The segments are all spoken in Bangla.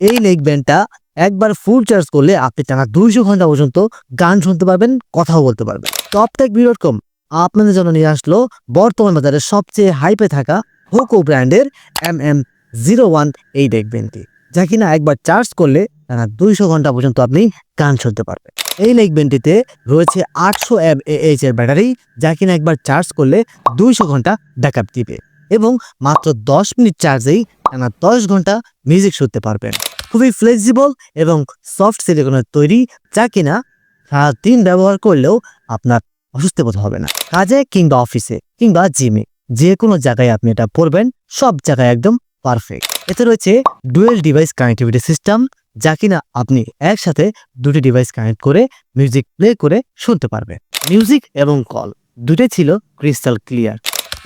এই নেক ব্যান্ডটা একবার ফুল চার্জ করলে আপনি টানা 200 ঘন্টা পর্যন্ত গান শুনতে পারবেন, কথাও বলতে পারবেন। toptech.com আপনাদের জন্য নিয়ে আসলো বর্তমান বাজারে সবচেয়ে হাইপে থাকা হোকো ব্র্যান্ডের MM01 এই নেক ব্যান্ডটি, যা কিনা একবার চার্জ করলে টানা 200 ঘন্টা পর্যন্ত আপনি গান শুনতে পারবেন। এই নেক ব্যান্ডটিতে রয়েছে 800 mAh এর ব্যাটারি, যা কিনা একবার চার্জ করলে 200 ঘন্টা ব্যাকআপ দিবে এবং মাত্র 10 মিনিট চার্জেই টানা 10 ঘন্টা মিউজিক শুনতে পারবেন। খুবই ফ্লেক্সিবল এবং সফট সিলিকনের তৈরি, যা কিনা সারাদিন ব্যবহার করলেও আপনার অসুস্থ বোধ হবে না। কাজে কিংবা অফিসে কিংবা জিমে যে কোনো জায়গায় আপনি এটা পরবেন, সব জায়গায় একদম পারফেক্ট। এতে রয়েছে ডুয়েল ডিভাইস কানেক্টিভিটি সিস্টেম, যা কিনা আপনি একসাথে দুটি ডিভাইস কানেক্ট করে মিউজিক প্লে করে শুনতে পারবেন। মিউজিক এবং কল দুটোই ছিল ক্রিস্টাল ক্লিয়ার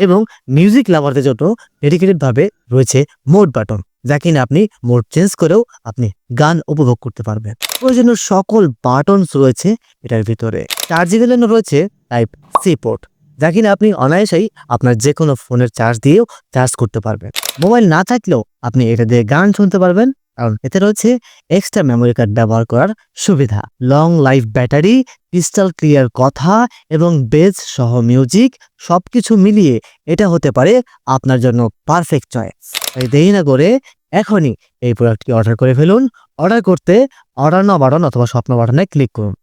এবং মিউজিক লাভারদের জন্য ডেডিকেটেড ভাবে রয়েছে মোড বাটন, যা কিনা আপনি মোড চেঞ্জ করেও আপনি গান উপভোগ করতে পারবেন। প্রয়োজনীয় সকল বাটনস রয়েছে এটার ভিতরে। চার্জিংয়ের জন্য রয়েছে টাইপ সি পোর্ট, যা কিনা আপনি অনায়াসেই আপনার যে কোনো ফোনের চার্জ দিয়েও চার্জ করতে পারবেন। মোবাইল না থাকলেও আপনি এটা দিয়ে গান শুনতে পারবেন, কারণ এতে রয়েছে এক্সট্রা মেমোরি কার্ড ব্যবহার করার সুবিধা। Long life battery, crystal clear কথা এবং বেস সহ মিউজিক সবকিছু মিলিয়ে এটা হতে পারে আপনার জন্য পারফেক্ট চয়েস। তাই দেরি না করে এখনই এই প্রোডাক্টটি অর্ডার করে ফেলুন। অর্ডার করতে অর্ডার নাও বাটন অথবা স্বপ্ন বাটনে ক্লিক করুন।